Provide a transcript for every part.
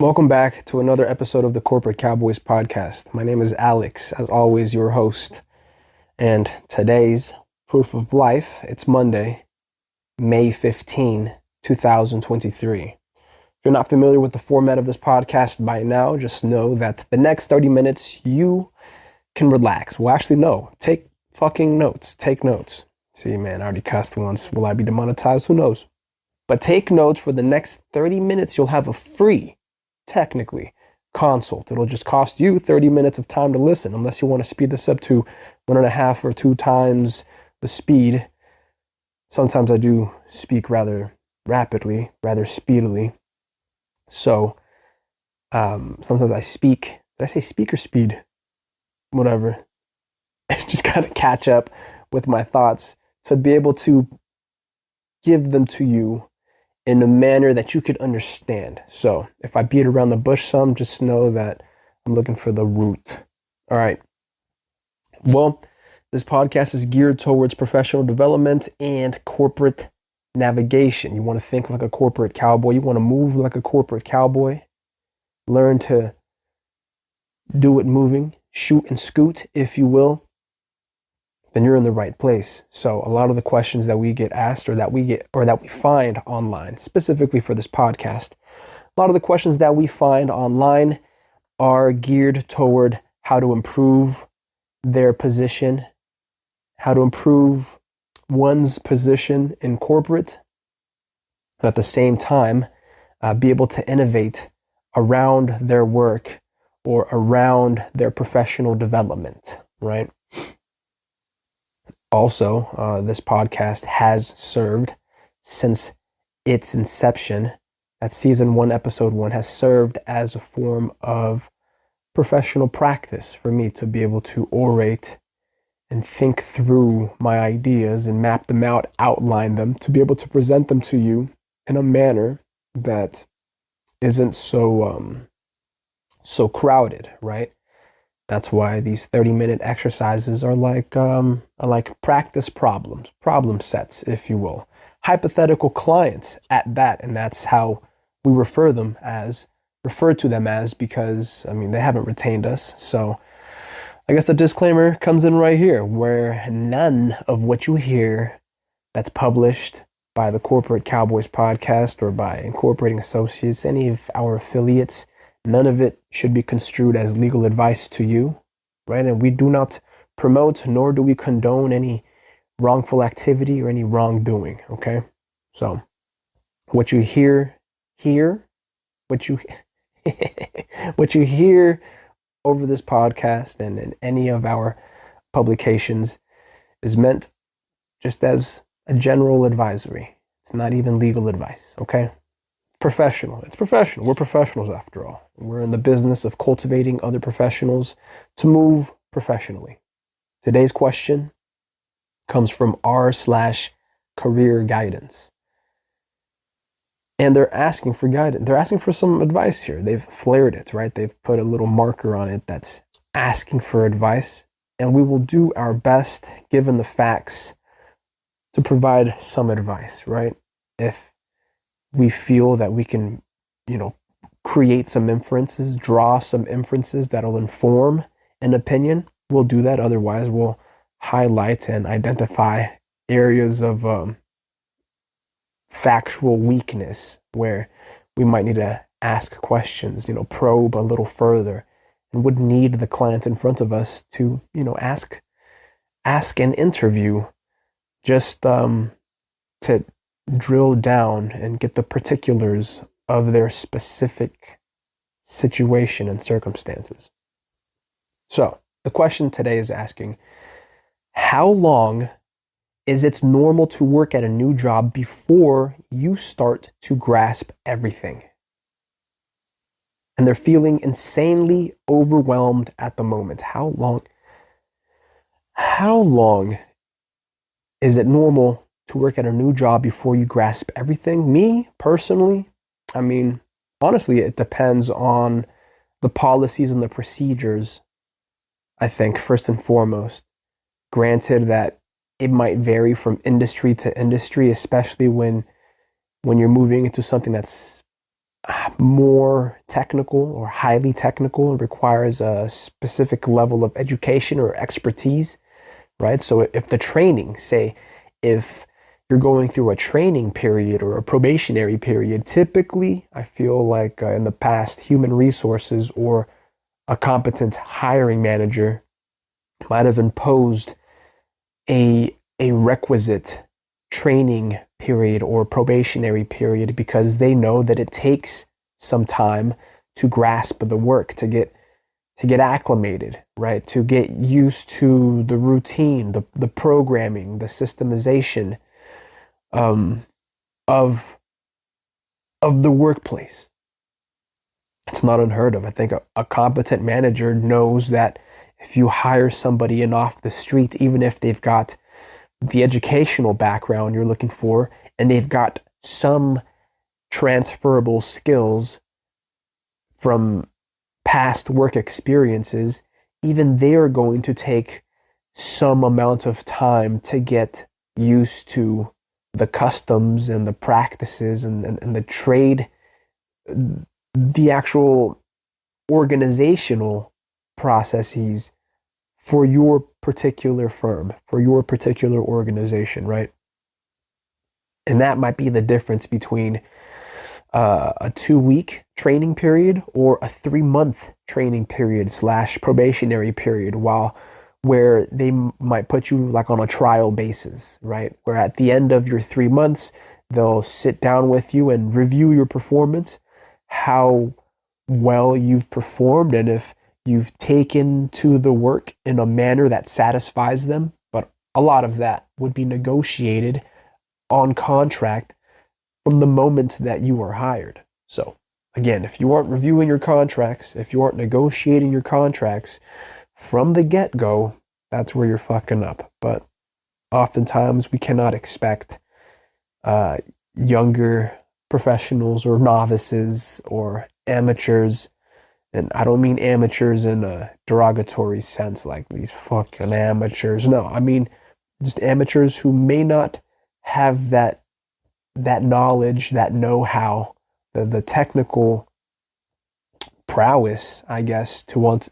Welcome back to another episode of the Corporate Cowboys podcast. My name is Alex, as always, your host. And today's proof of life, it's Monday, May 15, 2023. If you're not familiar with the format of this podcast by now, just know that the next 30 minutes you can relax. Well, actually, no. Take fucking notes. Take notes. See, man, I already cussed once. Will I be demonetized? Who knows? But take notes. For the next 30 minutes, you'll have a free, technically, consult. It'll just cost you 30 minutes of time to listen, unless you want to speed this up to 1.5 or 2 times the speed. Sometimes I do speak rather rapidly, rather speedily. So sometimes I speak. Did I say speak or speed? Whatever. Just gotta catch up with my thoughts to be able to give them to you in a manner that you could understand. So if I beat around the bush some, just know that I'm looking for the root. All right. Well, this podcast is geared towards professional development and corporate navigation. You want to think like a corporate cowboy. You want to move like a corporate cowboy. Learn to do it moving, shoot and scoot, if you will. Then you're in the right place. So a lot of the questions that we get asked or that we find online, specifically for this podcast, a lot of the questions that we find online are geared toward how to improve their position, how to improve one's position in corporate, and at the same time, be able to innovate around their work or around their professional development, right? Also, this podcast has served since its inception. That season 1, episode 1 has served as a form of professional practice for me to be able to orate and think through my ideas and map them out, outline them, to be able to present them to you in a manner that isn't so crowded, right? That's why these 30-minute exercises are like practice problems, problem sets, if you will. Hypothetical clients at that, and that's how we refer to them as, because, they haven't retained us. So I guess the disclaimer comes in right here, where none of what you hear that's published by the Corporate Cowboys podcast or by Incorporating Associates, any of our affiliates, none of it should be construed as legal advice to you, right? And we do not promote nor do we condone any wrongful activity or any wrongdoing, okay? So what you hear here, what you hear over this podcast and in any of our publications is meant just as a general advisory. It's not even legal advice, okay? Professional. It's professional. We're professionals after all. We're in the business of cultivating other professionals to move professionally. Today's question comes from r/career guidance. And they're asking for guidance. They're asking for some advice here. They've flared it, right? They've put a little marker on it that's asking for advice. And we will do our best, given the facts, to provide some advice, right? If we feel that we can, create some inferences, draw some inferences that'll inform an opinion, we'll do that. Otherwise, we'll highlight and identify areas of factual weakness where we might need to ask questions, probe a little further, and would need the client in front of us to, ask an interview just to drill down and get the particulars of their specific situation and circumstances. So the question today is asking, how long is it normal to work at a new job before you start to grasp everything? And they're feeling insanely overwhelmed at the moment. How long is it normal to work at a new job before you grasp everything? Me, personally, honestly, it depends on the policies and the procedures, I think, first and foremost. Granted that it might vary from industry to industry, especially when you're moving into something that's more technical or highly technical. It requires a specific level of education or expertise, right? So if the training, say, if you're going through a training period or a probationary period, typically, I feel like in the past, human resources or a competent hiring manager might have imposed a requisite training period or probationary period because they know that it takes some time to grasp the work, to get acclimated, right? To get used to the routine, the programming, the systemization um, of of the workplace. It's not unheard of. I think a competent manager knows that if you hire somebody in off the street, even if they've got the educational background you're looking for and they've got some transferable skills from past work experiences, even they're going to take some amount of time to get used to the customs and the practices and the trade, the actual organizational processes for your particular firm, for your particular organization, right? And that might be the difference between a 2 week training period or a 3 month training period slash probationary period, where they might put you like on a trial basis, right? Where at the end of your 3 months, they'll sit down with you and review your performance, how well you've performed, and if you've taken to the work in a manner that satisfies them. But a lot of that would be negotiated on contract from the moment that you were hired. So again, if you aren't reviewing your contracts, if you aren't negotiating your contracts from the get-go, that's where you're fucking up. But oftentimes we cannot expect younger professionals or novices or amateurs, and I don't mean amateurs in a derogatory sense like these fucking amateurs. No, I mean just amateurs who may not have that knowledge, that know-how, the technical prowess, I guess, to want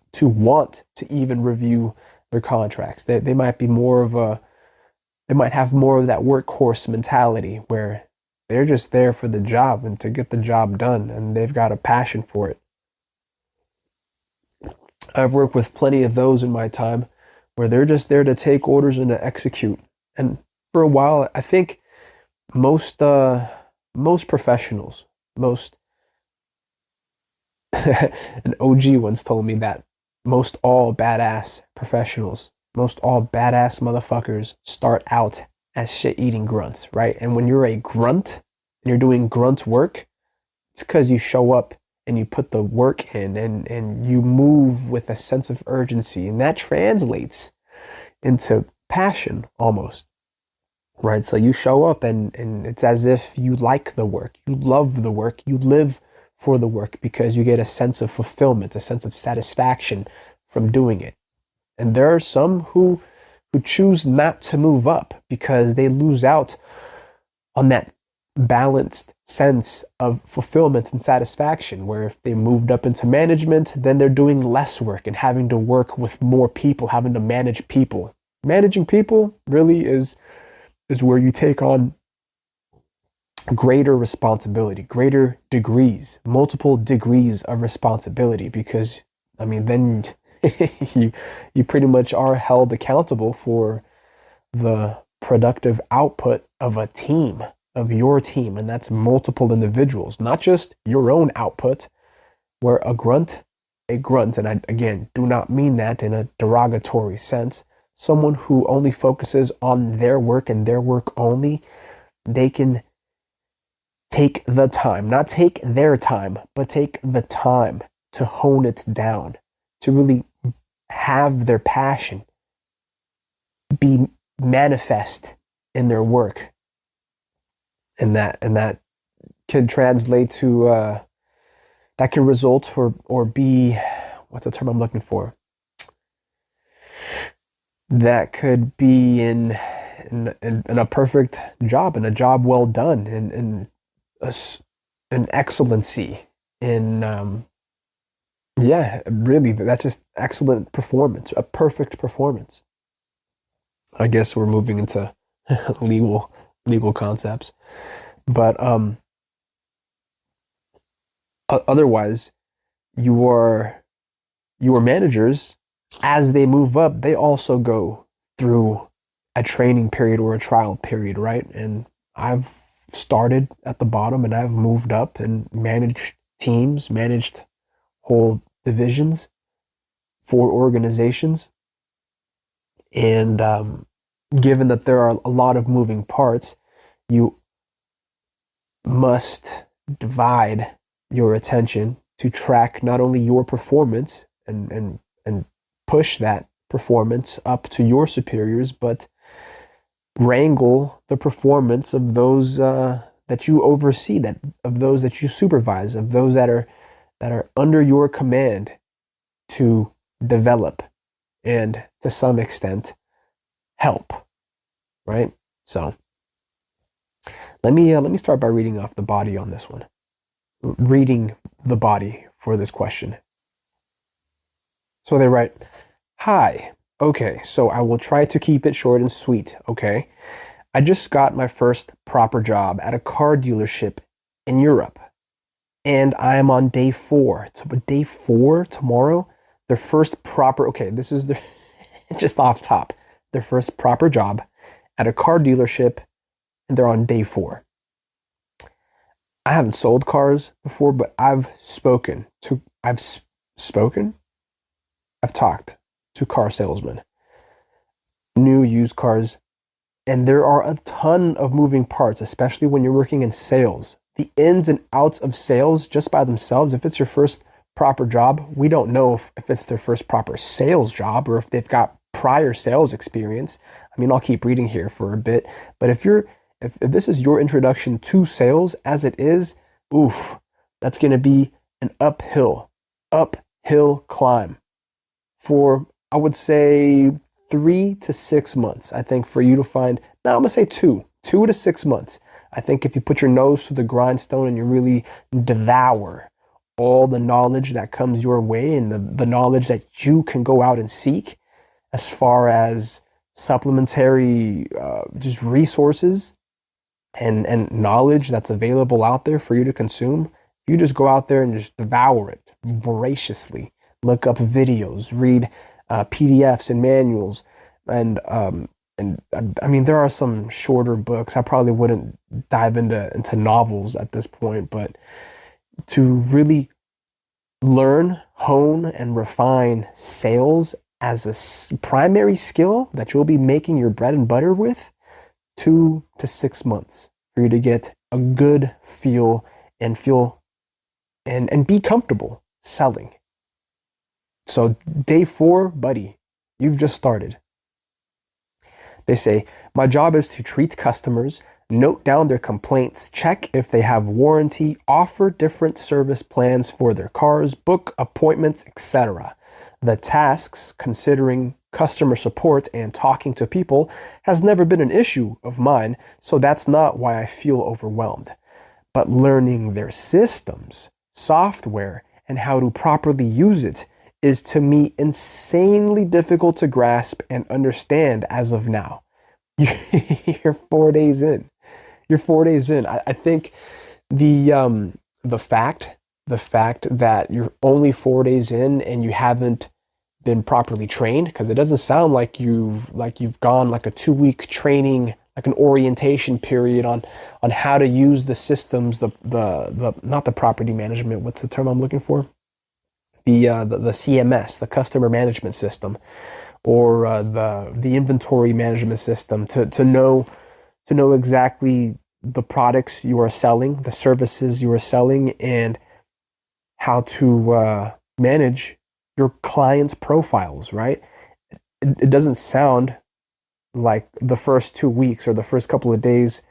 to even review their contracts. They might be they might have more of that workhorse mentality where they're just there for the job and to get the job done, and they've got a passion for it. I've worked with plenty of those in my time where they're just there to take orders and to execute. And for a while, I think most professionals, most an OG once told me that most all badass professionals, most all badass motherfuckers start out as shit-eating grunts, right? And when you're a grunt and you're doing grunt work, it's because you show up and you put the work in and you move with a sense of urgency, and that translates into passion almost. Right, so you show up and it's as if you like the work, you love the work, you live for the work because you get a sense of fulfillment, a sense of satisfaction from doing it. And there are some who choose not to move up because they lose out on that balanced sense of fulfillment and satisfaction, where if they moved up into management, then they're doing less work and having to work with more people, having to manage people. Managing people really is where you take on greater responsibility, greater degrees, multiple degrees of responsibility, because I mean, then you pretty much are held accountable for the productive output of a team, of your team, and that's multiple individuals, not just your own output, where a grunt, and I again do not mean that in a derogatory sense. Someone who only focuses on their work and their work only, they can take the time, not take their time, but take the time to hone it down, to really have their passion be manifest in their work. And that can translate to, that can result or be, what's the term I'm looking for? That could be in a perfect job, and a job well done, and an excellency in, yeah, really, that's just excellent performance, a perfect performance. I guess we're moving into legal legal concepts, but otherwise, your your managers, as they move up, they also go through a training period or a trial period, right? And I've started at the bottom and I've moved up and managed teams, managed whole divisions for organizations. And given that there are a lot of moving parts, you must divide your attention to track not only your performance and push that performance up to your superiors, but wrangle the performance of those that you oversee, that of those that you supervise, of those that are under your command to develop and to some extent help, right? So let me start by reading off the body on this one. Reading the body for this question. So they write, "Hi. Okay, so I will try to keep it short and sweet, okay? I just got my first proper job at a car dealership in Europe, and I am on day 4. So day 4 tomorrow, their first proper, okay, this is their, just off top, their first proper job at a car dealership, and they're on day 4. I haven't sold cars before, but I've talked to car salesmen, new used cars, and there are a ton of moving parts, especially when you're working in sales. The ins and outs of sales just by themselves, if it's your first proper job, we don't know if it's their first proper sales job or if they've got prior sales experience. I mean, I'll keep reading here for a bit, but if this is your introduction to sales as it is, oof, that's going to be an uphill climb for, I would say, 3 to 6 months. I think for you to find, now I'm going to say 2 to 6 months. I think if you put your nose to the grindstone and you really devour all the knowledge that comes your way and the knowledge that you can go out and seek as far as supplementary just resources and knowledge that's available out there for you to consume, you just go out there and just devour it voraciously. Look up videos, read PDFs and manuals, and I mean there are some shorter books. I probably wouldn't dive into novels at this point, but to really learn, hone, and refine sales as a primary skill that you'll be making your bread and butter with, 2 to 6 months for you to get a good feel and be comfortable selling. So day 4, buddy, you've just started. They say, my job is to treat customers, note down their complaints, check if they have warranty, offer different service plans for their cars, book appointments, etc. The tasks, considering customer support and talking to people, has never been an issue of mine, so that's not why I feel overwhelmed. But learning their systems, software, and how to properly use it is to me insanely difficult to grasp and understand as of now. You're 4 days in. You're 4 days in. I think the fact that you're only 4 days in and you haven't been properly trained, because it doesn't sound like you've gone like a 2-week training, like an orientation period on how to use the systems, the not the property management, what's the term I'm looking for? The CMS, the customer management system, or the inventory management system to know exactly the products you are selling, the services you are selling, and how to manage your clients' profiles, right? It doesn't sound like the first 2 weeks or the first couple of days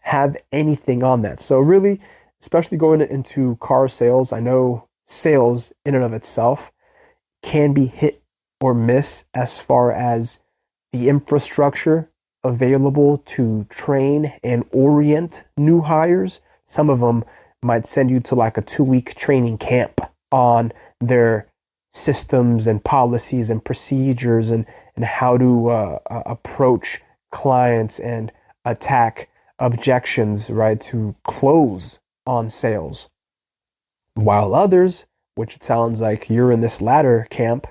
have anything on that. So really, especially going into car sales, I know sales in and of itself can be hit or miss as far as the infrastructure available to train and orient new hires. Some of them might send you to like a 2-week training camp on their systems and policies and procedures and how to approach clients and attack objections, right, to close on sales. While others, which it sounds like you're in this latter camp,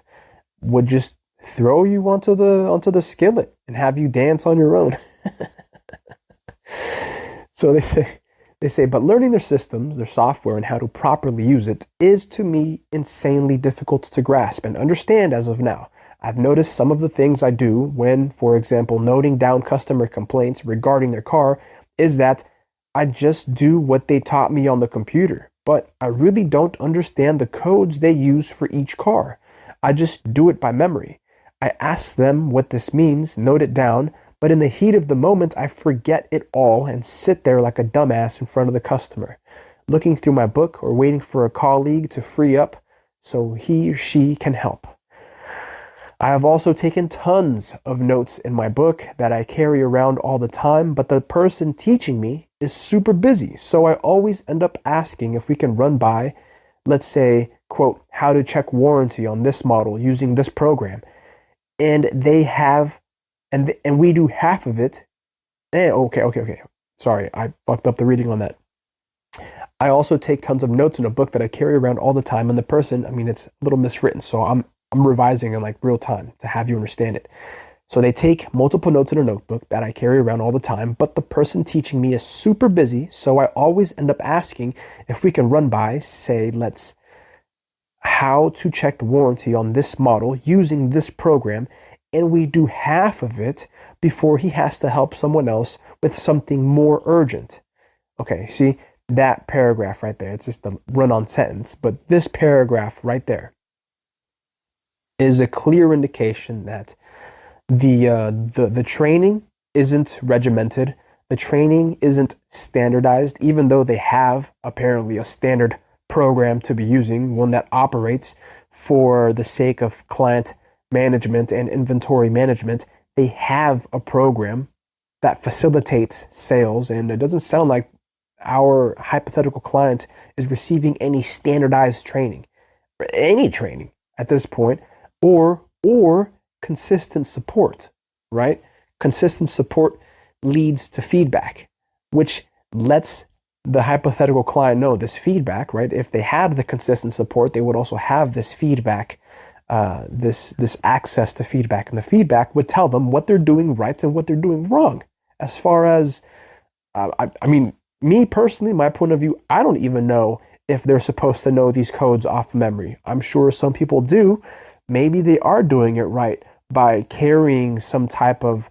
would just throw you onto the skillet and have you dance on your own. So they say, but learning their systems, their software, and how to properly use it is to me insanely difficult to grasp and understand as of now. I've noticed some of the things I do when, for example, noting down customer complaints regarding their car is that I just do what they taught me on the computer, but I really don't understand the codes they use for each car. I just do it by memory. I ask them what this means, note it down, but in the heat of the moment, I forget it all and sit there like a dumbass in front of the customer, looking through my book or waiting for a colleague to free up so he or she can help. I have also taken tons of notes in my book that I carry around all the time, but the person teaching me is super busy, so I always end up asking if we can run by, let's say, quote, how to check warranty on this model using this program. And they have, and we do half of it. Okay. Sorry, I fucked up the reading on that. I also take tons of notes in a book that I carry around all the time, and the person, it's a little miswritten, so I'm revising in like real time to have you understand it. So they take multiple notes in a notebook that I carry around all the time, but the person teaching me is super busy, so I always end up asking if we can run by, say, how to check the warranty on this model using this program, and we do half of it before he has to help someone else with something more urgent. Okay, see that paragraph right there? It's just a run-on sentence, but this paragraph right there is a clear indication that the training isn't regimented. The training isn't standardized, even though they have apparently a standard program to be using, one that operates for the sake of client management and inventory management. They have a program that facilitates sales, and it doesn't sound like our hypothetical client is receiving any standardized training, or any training at this point, or consistent support, right? Consistent support leads to feedback, which lets the hypothetical client know this feedback, right? If they had the consistent support, they would also have this feedback, this access to feedback, and the feedback would tell them what they're doing right and what they're doing wrong. As far as, me personally, my point of view, I don't even know if they're supposed to know these codes off memory. I'm sure some people do. Maybe they are doing it right by carrying some type of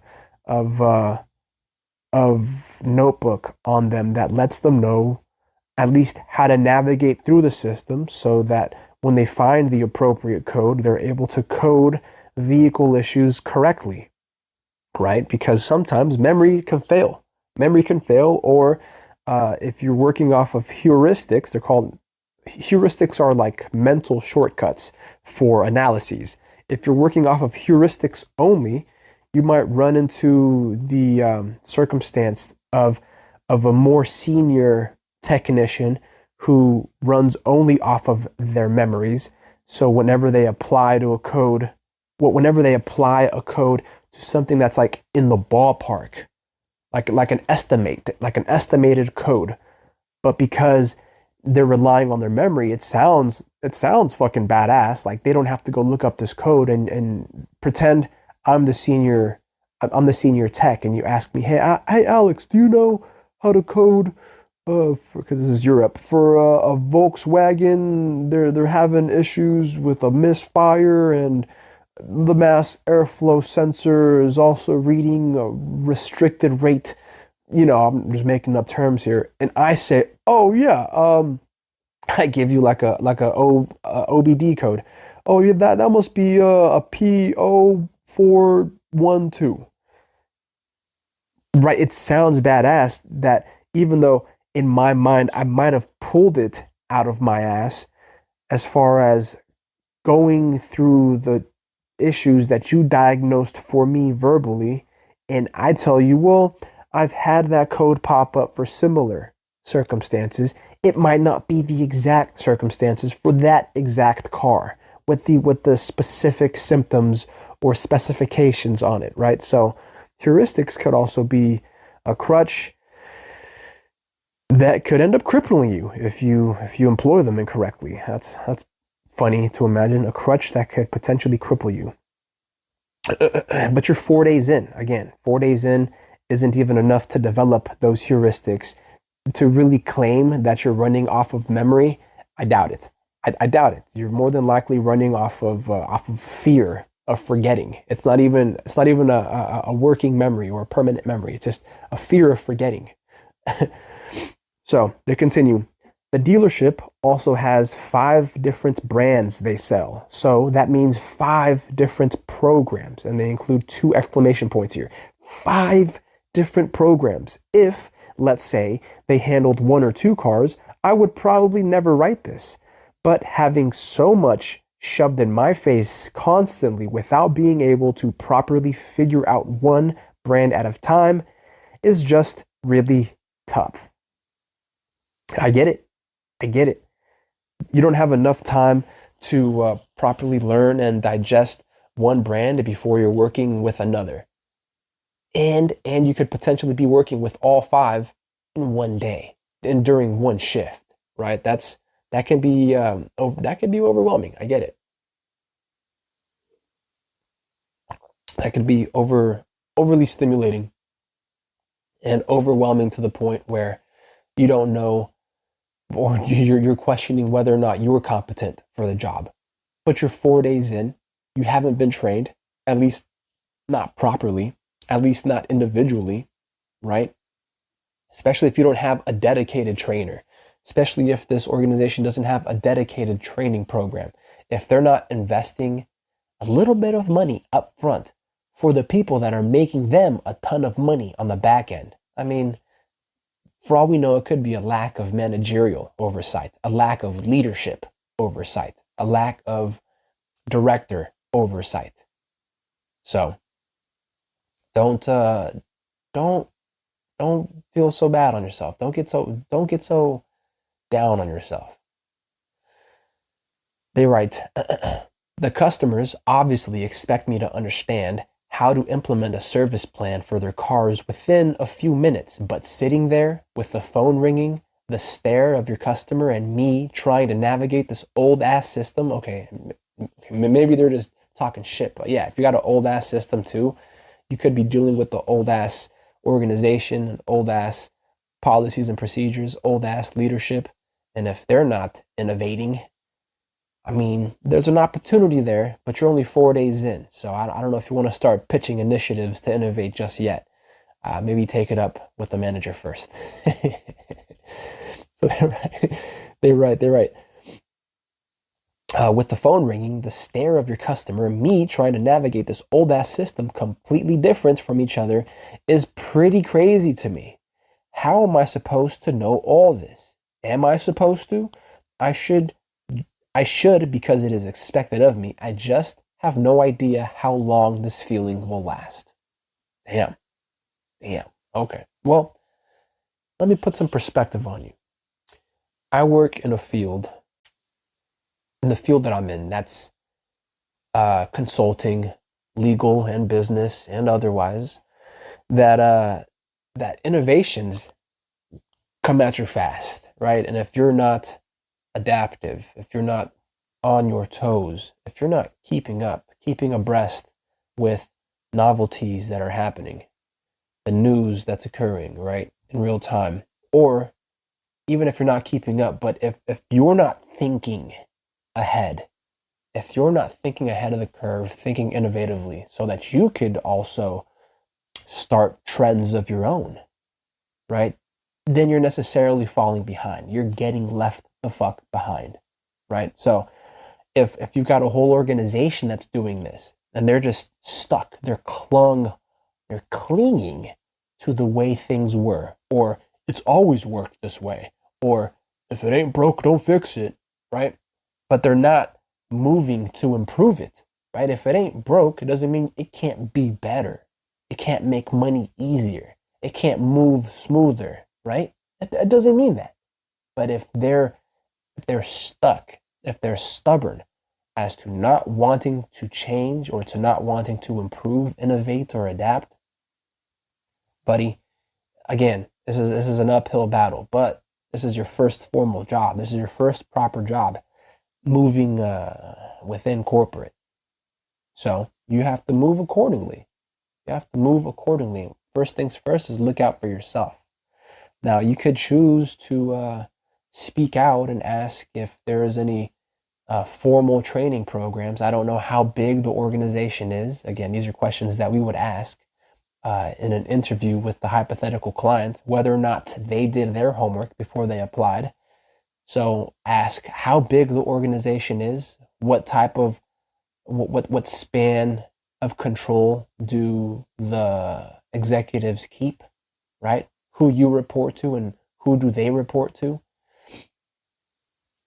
notebook on them that lets them know at least how to navigate through the system, so that when they find the appropriate code, they're able to code vehicle issues correctly, right? Because sometimes memory can fail. Or if you're working off of heuristics, heuristics are like mental shortcuts for analyses. If you're working off of heuristics only, you might run into the circumstance of a more senior technician who runs only off of their memories. So whenever they apply a code to something that's like in the ballpark, like an estimated code, but because they're relying on their memory, it sounds fucking badass. Like they don't have to go look up this code and pretend I'm the senior tech, and you ask me, hey Alex, do you know how to code because this is Europe, for a Volkswagen? They're having issues with a misfire, and the mass airflow sensor is also reading a restricted rate. I'm just making up terms here, and I say, oh yeah, I give you like a OBD code. Oh yeah, that must be a P0412. Right? It sounds badass, that even though in my mind I might have pulled it out of my ass, as far as going through the issues that you diagnosed for me verbally, and I tell you, well, I've had that code pop up for similar circumstances, it might not be the exact circumstances for that exact car with the specific symptoms or specifications on it, right? So heuristics could also be a crutch that could end up crippling you if you employ them incorrectly. That's funny to imagine, a crutch that could potentially cripple you. But you're 4 days in. Again, 4 days in isn't even enough to develop those heuristics to really claim that you're running off of memory. I doubt it. I doubt it. You're more than likely running off of fear of forgetting. It's not even a working memory or a permanent memory. It's just a fear of forgetting. So they continue. The dealership also has 5 different brands they sell. So that means 5 different programs, and they include 2 exclamation points here. 5 different programs. If, let's say, they handled 1 or 2 cars, I would probably never write this. But having so much shoved in my face constantly without being able to properly figure out one brand at a time is just really tough. I get it. You don't have enough time to properly learn and digest one brand before you're working with another. And you could potentially be working with all 5 in one day and during one shift, right? That can be overwhelming. I get it. That could be overly stimulating and overwhelming to the point where you don't know, or you're questioning whether or not you're competent for the job. But you're 4 days in, you haven't been trained, at least not properly, at least not individually, right? Especially if you don't have a dedicated trainer, especially if this organization doesn't have a dedicated training program, if they're not investing a little bit of money up front for the people that are making them a ton of money on the back end. I mean, for all we know, it could be a lack of managerial oversight, a lack of leadership oversight, a lack of director oversight. So don't feel so bad on yourself. Don't get so down on yourself. They write, the customers obviously expect me to understand how to implement a service plan for their cars within a few minutes, but sitting there with the phone ringing, the stare of your customer, and me trying to navigate this old ass system. Okay, maybe they're just talking shit, but yeah, if you got an old ass system too, you could be dealing with the old ass organization and old ass policies and procedures, old ass leadership. And if they're not innovating, I mean, there's an opportunity there, but you're only 4 days in. So I don't know if you want to start pitching initiatives to innovate just yet. Maybe take it up with the manager first. So they write. With the phone ringing, the stare of your customer, me trying to navigate this old ass system completely different from each other is pretty crazy to me. How am I supposed to know all this? Am I supposed to? I should because it is expected of me. I just have no idea how long this feeling will last. Damn. Okay. Well, let me put some perspective on you. I work in the field that I'm in, that's consulting, legal and business and otherwise, that innovations come at you fast, right? And if you're not adaptive, if you're not on your toes, if you're not keeping abreast with novelties that are happening, the news that's occurring, right, in real time, or even if you're not keeping up, but if you're not thinking ahead, if you're not thinking ahead of the curve, thinking innovatively so that you could also start trends of your own, right, then you're necessarily falling behind. You're getting left the fuck behind, right? So if you've got a whole organization that's doing this and they're just stuck, they're clinging to the way things were, or it's always worked this way, or if it ain't broke, don't fix it, right? But they're not moving to improve it, right? If it ain't broke, it doesn't mean it can't be better. It can't make money easier. It can't move smoother, right? It doesn't mean that. But if they're stuck, if they're stubborn as to not wanting to change or to not wanting to improve, innovate, or adapt, buddy, again, this is an uphill battle, but this is your first formal job. This is your first proper job moving within corporate. So you have to move accordingly. You have to move accordingly. First things first is look out for yourself. Now, you could choose to speak out and ask if there is any formal training programs. I don't know how big the organization is. Again, these are questions that we would ask in an interview with the hypothetical client, whether or not they did their homework before they applied. So ask how big the organization is, what type of, what span of control do the executives keep, right? Who you report to and who do they report to?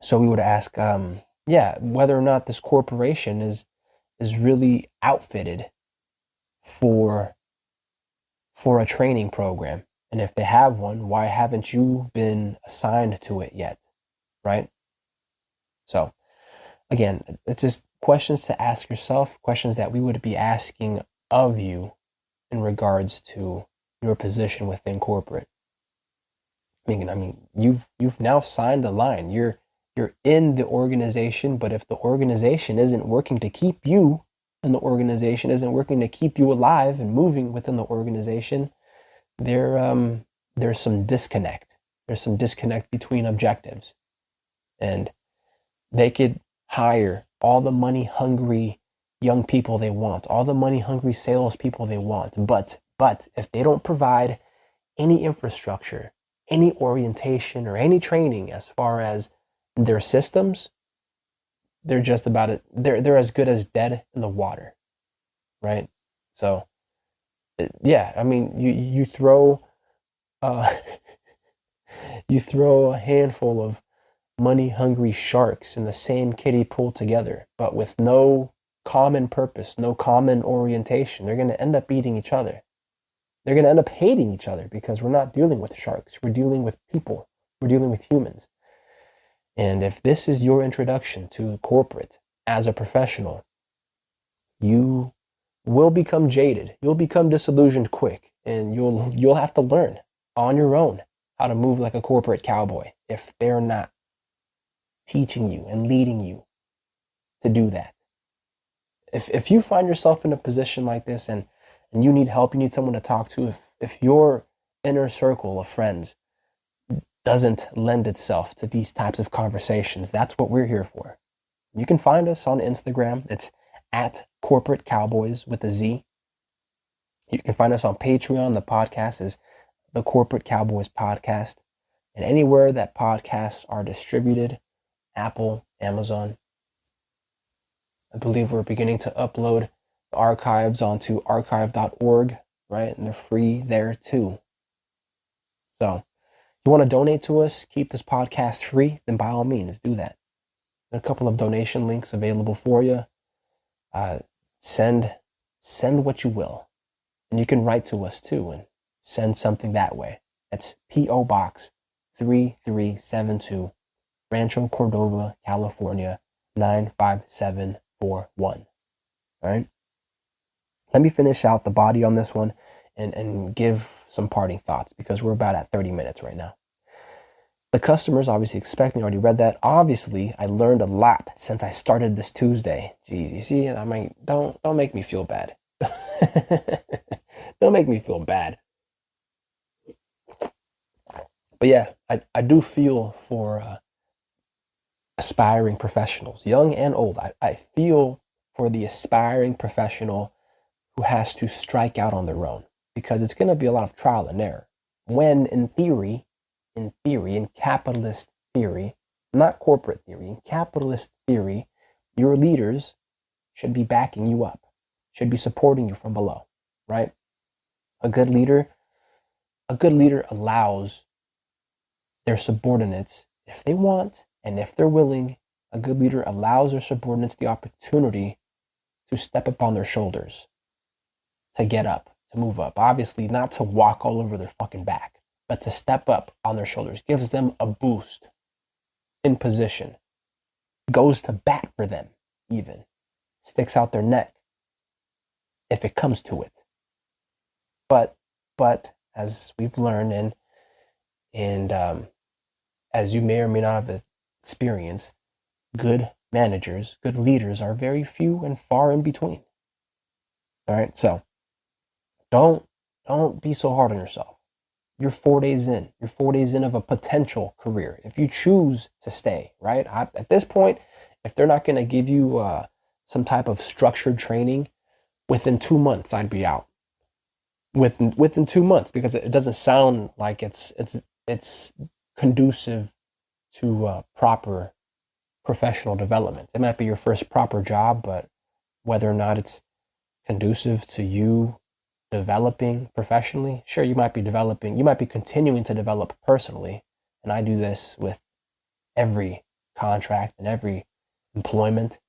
So we would ask, whether or not this corporation is really outfitted for a training program. And if they have one, why haven't you been assigned to it yet, right? So again, it's just questions to ask yourself, questions that we would be asking of you in regards to your position within corporate. I mean, you've now signed the line. You're in the organization, but if the organization isn't working to keep you, and the organization isn't working to keep you alive and moving within the organization, there's some disconnect. There's some disconnect between objectives, and they could hire all the money-hungry young people they want, all the money-hungry salespeople they want, but if they don't provide any infrastructure, any orientation, or any training as far as their systems, they're just about it. They're as good as dead in the water, right? So, I mean, you throw you throw a handful of money-hungry sharks in the same kiddie pool together, but with no common purpose, no common orientation. They're going to end up eating each other. They're going to end up hating each other because we're not dealing with sharks. We're dealing with people. We're dealing with humans. And if this is your introduction to corporate as a professional, you will become jaded. You'll become disillusioned quick, and you'll have to learn on your own how to move like a corporate cowboy if they're not teaching you and leading you to do that. If you find yourself in a position like this and you need help, you need someone to talk to, if your inner circle of friends doesn't lend itself to these types of conversations, that's what we're here for. You can find us on Instagram. It's at Corporate Cowboys with a Z. You can find us on Patreon. The podcast is the Corporate Cowboys Podcast. And anywhere that podcasts are distributed, Apple, Amazon. I believe we're beginning to upload the archives onto archive.org, right? And they're free there too. So if you want to donate to us, keep this podcast free, then by all means, do that. There are a couple of donation links available for you. Send what you will. And you can write to us too and send something that way. That's P.O. Box 3372, Rancho Cordova, California, 95741. All right? Let me finish out the body on this one and give some parting thoughts because we're about at 30 minutes right now. The customers obviously expect me. I already read that. Obviously, I learned a lot since I started this Tuesday. Jeez, you see, I mean, don't make me feel bad. Don't make me feel bad. But yeah, I do feel for aspiring professionals, young and old. I feel for the aspiring professional who has to strike out on their own because it's going to be a lot of trial and error. When in theory, in capitalist theory, not corporate theory, in capitalist theory, your leaders should be backing you up, should be supporting you from below, right? A good leader allows their subordinates, if they want and if they're willing, a good leader allows their subordinates the opportunity to step upon their shoulders, to get up, to move up. Obviously, not to walk all over their fucking back, but to step up on their shoulders, gives them a boost in position, goes to bat for them, even sticks out their neck if it comes to it. But as we've learned, and as you may or may not have experienced, good managers, good leaders are very few and far in between. All right, so don't be so hard on yourself. You're 4 days in. You're 4 days in of a potential career. If you choose to stay, right? At this point, if they're not going to give you some type of structured training, within 2 months, I'd be out. Within 2 months, because it doesn't sound like it's conducive to proper professional development. It might be your first proper job, but whether or not it's conducive to you developing professionally, sure, you might be continuing to develop personally. And I do this with every contract and every employment.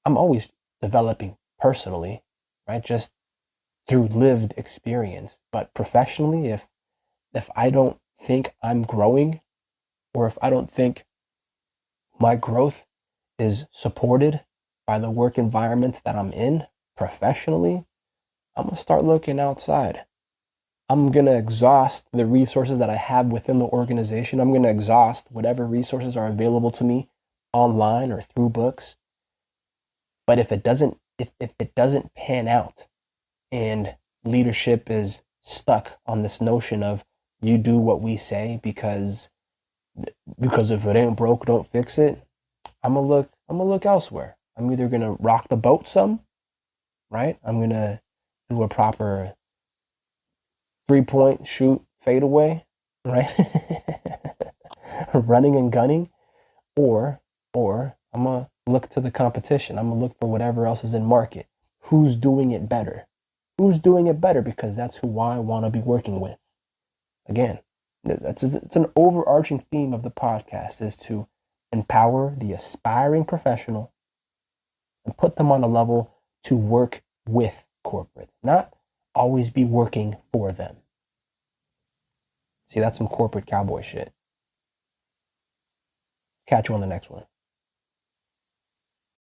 I'm always developing personally, right? Just through lived experience. But professionally, if I don't think I'm growing, or if I don't think my growth is supported by the work environment that I'm in professionally, I'm going to start looking outside. I'm going to exhaust the resources that I have within the organization. I'm going to exhaust whatever resources are available to me online or through books. But if it doesn't pan out, and leadership is stuck on this notion of you do what we say because if it ain't broke, don't fix it, I'm gonna look elsewhere. I'm either gonna rock the boat some, right? I'm gonna do a proper 3-point shoot fadeaway, right? Running and gunning, or I'm gonna look to the competition. I'm gonna look for whatever else is in market. Who's doing it better? Who's doing it better? Because that's who I want to be working with. Again, it's an overarching theme of the podcast, is to empower the aspiring professional and put them on a level to work with corporate, not always be working for them. See, that's some corporate cowboy shit. Catch you on the next one.